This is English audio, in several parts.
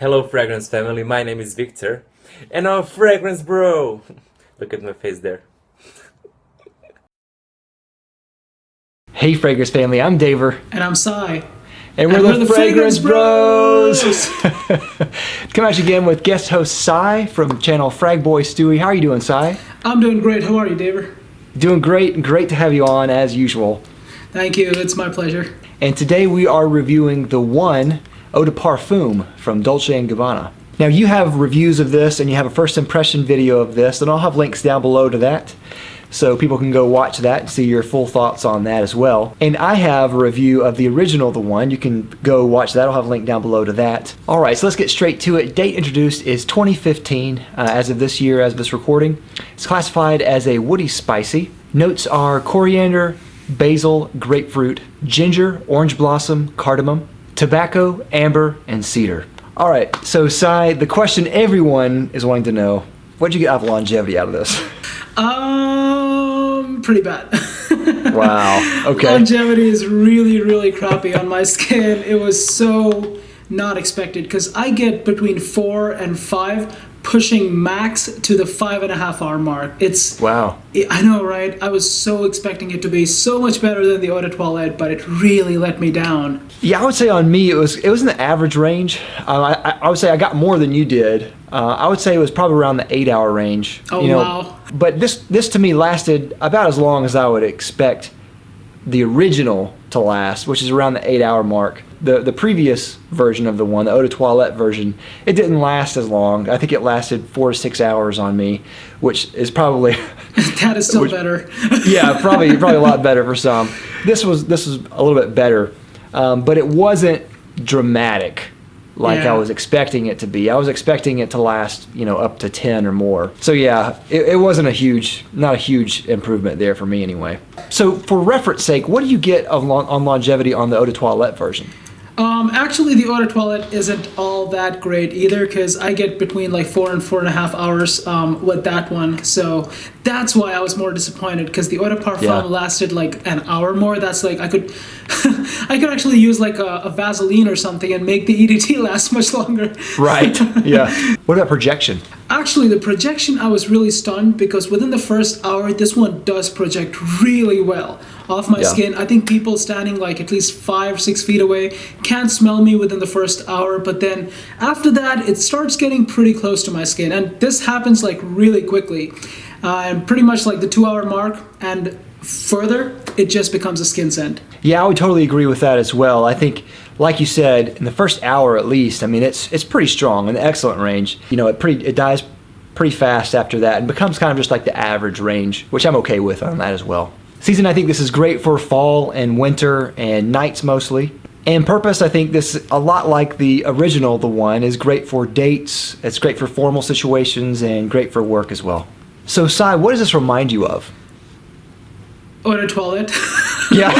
Hello, fragrance family. My name is Victor, and I'm a fragrance bro. Look at my face there. Hey, fragrance family. I'm Daver, And I'm Sai. and we're the Fragrance Bros. Come at you again with guest host Sai from channel Frag Boy Stewie. How are you doing, Sai? I'm doing great. How are you, Daver? Doing great, and great to have you on as usual. Thank you. It's my pleasure. And today we are reviewing the One Eau de Parfum from Dolce & Gabbana. Now you have reviews of this and you have a first impression video of this, and I'll have links down below to that so people can go watch that and see your full thoughts on that as well. And I have a review of the original The One. You can go watch that. I'll have a link down below to that. Alright, so let's get straight to it. Date introduced is 2015 as of this year, as of this recording. It's classified as a woody spicy. Notes are coriander, basil, grapefruit, ginger, orange blossom, cardamom, tobacco, amber, and cedar. Alright, so Sai, the question everyone is wanting to know, what'd you get out of longevity out of this? Pretty bad. Wow, okay. Longevity is really, really crappy on my skin. It was so not expected because I get between 4 and 5, pushing max to the 5.5 hour mark. Wow. I know, right? I was so expecting it to be so much better than the Eau de Toilette, but it really let me down. Yeah, I would say on me it was in the average range. I would say I got more than you did. I would say it was probably around the 8-hour range. Oh, wow. But this to me lasted about as long as I would expect the original to last, which is around the 8-hour mark. The previous version of the one, the Eau de Toilette version, it didn't last as long. I think it lasted 4 to 6 hours on me, which is probably That is still better. yeah, probably a lot better for some. This was a little bit better, but it wasn't dramatic like I was expecting it to be. I was expecting it to last, up to 10 or more. So yeah, it wasn't not a huge improvement there for me anyway. So for reference sake, what do you get on longevity on the Eau de Toilette version? Actually, the Eau de Toilette isn't all that great either because I get between like 4 and 4.5 hours with that one. So that's why I was more disappointed because the Eau de Parfum lasted like an hour more. That's like I could actually use like a Vaseline or something and make the EDT last much longer. Right. Yeah. What about projection? Actually, the projection, I was really stunned because within the first hour, this one does project really well off my skin. I think people standing like at least 5 or 6 feet away can't smell me within the first hour, but then after that, it starts getting pretty close to my skin. And this happens like really quickly. And pretty much like the 2-hour mark and further, it just becomes a skin scent. Yeah, I would totally agree with that as well. I think, like you said, in the first hour at least, I mean, it's pretty strong, an excellent range. It dies pretty fast after that and becomes kind of just like the average range, which I'm okay with on that as well. Season, I think this is great for fall and winter and nights mostly. And purpose, I think this, a lot like the original, The One, is great for dates, it's great for formal situations, and great for work as well. So, Sai, what does this remind you of? Eau de Toilette. Yeah.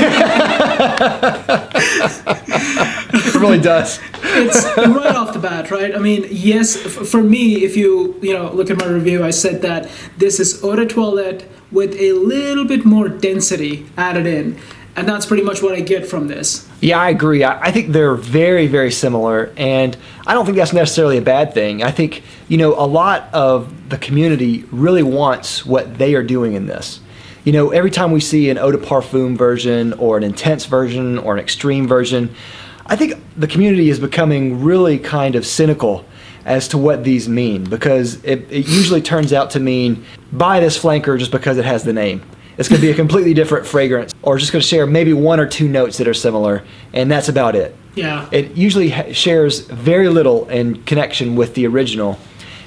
It really does. It's right off the bat, right? I mean, yes, for me, if you look at my review, I said that this is Eau de Toilette with a little bit more density added in. And that's pretty much what I get from this. Yeah, I agree. I think they're very, very similar, and I don't think that's necessarily a bad thing. I think, a lot of the community really wants what they are doing in this. Every time we see an Eau de Parfum version or an intense version or an extreme version, I think the community is becoming really kind of cynical as to what these mean, because it usually turns out to mean buy this flanker just because it has the name. It's going to be a completely different fragrance, or just going to share maybe 1 or 2 notes that are similar, and that's about it. Yeah. It usually shares very little in connection with the original,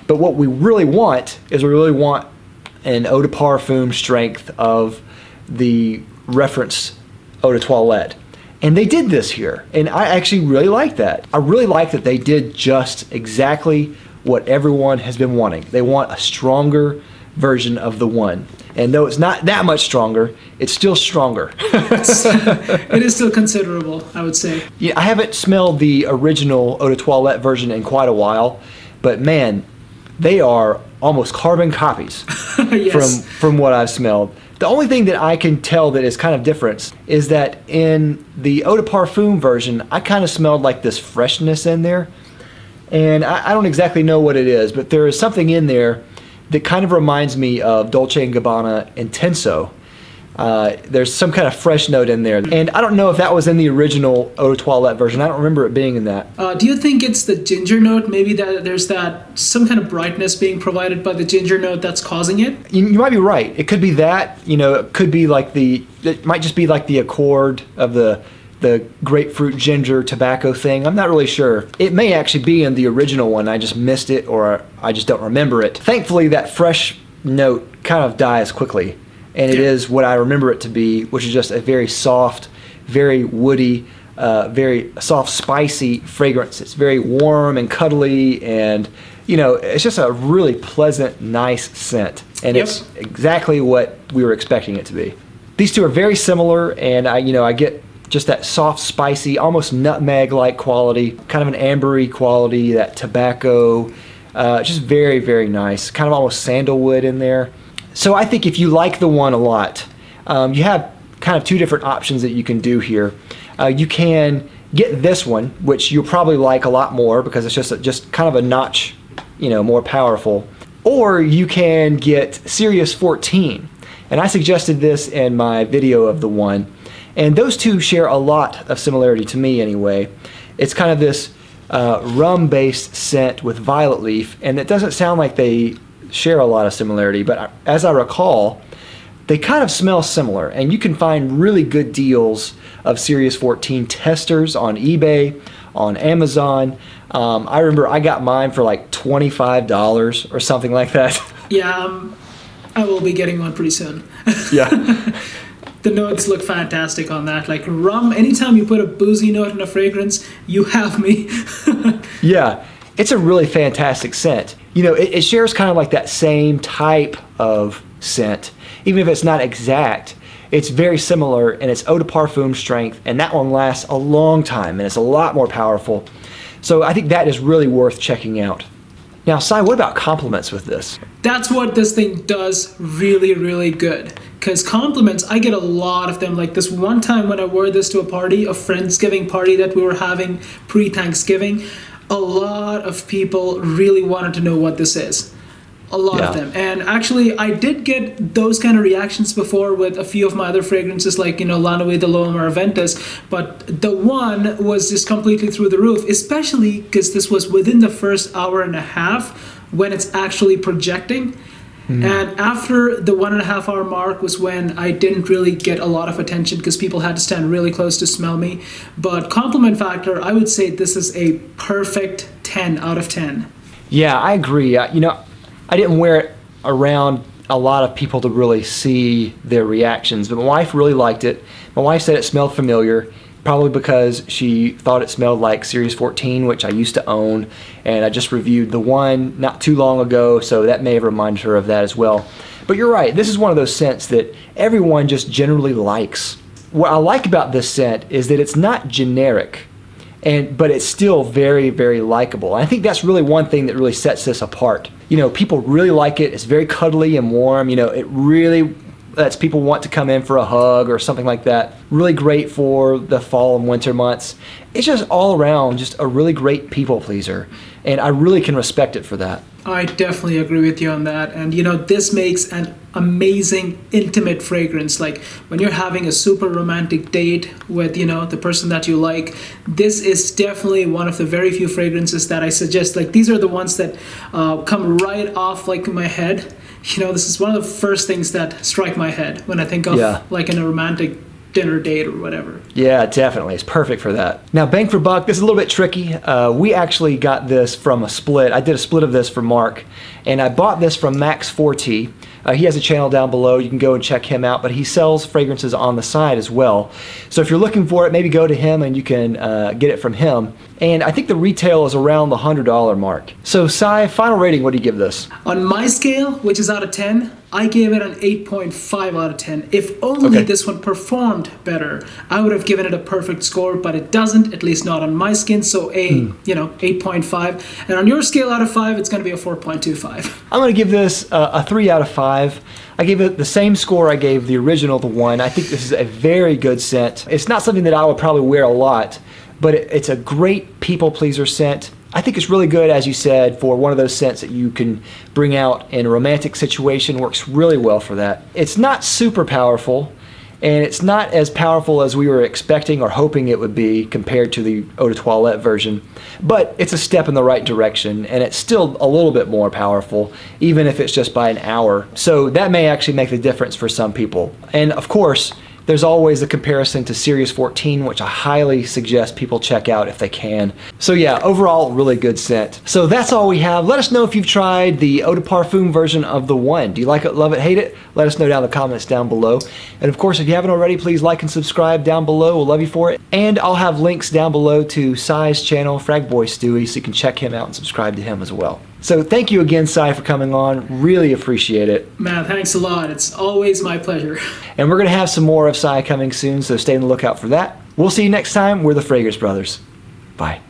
but what we really want is an Eau de Parfum strength of the reference Eau de Toilette. And they did this here, and I actually really like that. I really like that they did just exactly what everyone has been wanting. They want a stronger version of the one. And though it's not that much stronger, it's still stronger. It is still considerable, I would say. Yeah, I haven't smelled the original Eau de Toilette version in quite a while, but man, they are almost carbon copies Yes. from what I've smelled. The only thing that I can tell that is kind of different is that in the Eau de Parfum version, I kind of smelled like this freshness in there. And I don't exactly know what it is, but there is something in there that kind of reminds me of Dolce & Gabbana Intenso. There's some kind of fresh note in there. And I don't know if that was in the original Eau de Toilette version. I don't remember it being in that. Do you think it's the ginger note? Maybe that there's that some kind of brightness being provided by the ginger note that's causing it? You might be right. It could be that. It could be like it might just be like the accord of the grapefruit ginger tobacco thing. I'm not really sure. It may actually be in the original one. I just missed it, or I just don't remember it. Thankfully, that fresh note kind of dies quickly, and it is what I remember it to be, which is just a very soft, very woody, very soft, spicy fragrance. It's very warm and cuddly, and it's just a really pleasant, nice scent, and it's exactly what we were expecting it to be. These two are very similar, and I get just that soft, spicy, almost nutmeg-like quality, kind of an ambery quality, that tobacco, just very, very nice. Kind of almost sandalwood in there. So I think if you like the one a lot, you have kind of two different options that you can do here. You can get this one, which you'll probably like a lot more because it's just kind of a notch, more powerful. Or you can get Sirius 14. And I suggested this in my video of the one. And those two share a lot of similarity to me anyway. It's kind of this rum-based scent with violet leaf, and it doesn't sound like they share a lot of similarity, but as I recall, they kind of smell similar, and you can find really good deals of Sirius 14 testers on eBay, on Amazon. I remember I got mine for like $25 or something like that. Yeah, I will be getting one pretty soon. Yeah. The notes look fantastic on that. Like rum, anytime you put a boozy note in a fragrance, you have me. Yeah, it's a really fantastic scent. It shares kind of like that same type of scent. Even if it's not exact, it's very similar, and it's eau de parfum strength, and that one lasts a long time, and it's a lot more powerful. So I think that is really worth checking out. Now, Sai, what about compliments with this? That's what this thing does really, really good. Because compliments, I get a lot of them. Like this one time when I wore this to a party, a Friendsgiving party that we were having pre-Thanksgiving, a lot of people really wanted to know what this is. A lot of them. And actually, I did get those kind of reactions before with a few of my other fragrances like, Lanaway de l'Homme or Aventus. But the one was just completely through the roof, especially because this was within the first hour and a half when it's actually projecting. And after the 1.5 hour mark was when I didn't really get a lot of attention because people had to stand really close to smell me. But compliment factor, I would say this is a perfect 10 out of 10. Yeah, I agree. I didn't wear it around a lot of people to really see their reactions, but my wife really liked it. My wife said it smelled familiar, probably because she thought it smelled like Sirius 14, which I used to own, and I just reviewed the one not too long ago, so that may have reminded her of that as well. But you're right, this is one of those scents that everyone just generally likes. What I like about this scent is that it's not generic, but it's still very, very likable. And I think that's really one thing that really sets this apart. People really like it. It's very cuddly and warm. It really lets people want to come in for a hug or something like that. Really great for the fall and winter months. It's just all around just a really great people pleaser, and I really can respect it for that. I definitely agree with you on that. And this makes an amazing intimate fragrance. Like when you're having a super romantic date with the person that you like, this is definitely one of the very few fragrances that I suggest. Like these are the ones that come right off like my head. This is one of the first things that strike my head when I think of like in a romantic dinner date or whatever. Yeah, definitely. It's perfect for that. Now, bang for buck, this is a little bit tricky. We actually got this from a split. I did a split of this for Mark, and I bought this from Max 4T. He has a channel down below. You can go and check him out, but he sells fragrances on the side as well. So if you're looking for it, maybe go to him and you can get it from him. And I think the retail is around the $100 mark. So Sai, final rating, what do you give this? On my scale, which is out of 10, I gave it an 8.5 out of 10. If only this one performed better, I would have given it a perfect score, but it doesn't, at least not on my skin, so 8.5. And on your scale out of 5, it's going to be a 4.25. I'm going to give this a 3 out of 5. I gave it the same score I gave the original, the one. I think this is a very good scent. It's not something that I would probably wear a lot, but it's a great people pleaser scent. I think it's really good, as you said, for one of those scents that you can bring out in a romantic situation. Works really well for that. It's not super powerful, and it's not as powerful as we were expecting or hoping it would be compared to the Eau de Toilette version, but it's a step in the right direction, and it's still a little bit more powerful, even if it's just by an hour. So that may actually make the difference for some people. And of course, there's always a comparison to Series 14, which I highly suggest people check out if they can. So yeah, overall, really good scent. So that's all we have. Let us know if you've tried the Eau de Parfum version of the One. Do you like it, love it, hate it? Let us know down in the comments down below. And of course, if you haven't already, please like and subscribe down below. We'll love you for it. And I'll have links down below to Sai's channel, Frag Boy Stewie, so you can check him out and subscribe to him as well. So thank you again, Sai, for coming on. Really appreciate it. Man, thanks a lot. It's always my pleasure. And we're going to have some more of Sai coming soon, so stay on the lookout for that. We'll see you next time. We're the Fragrance Brothers. Bye.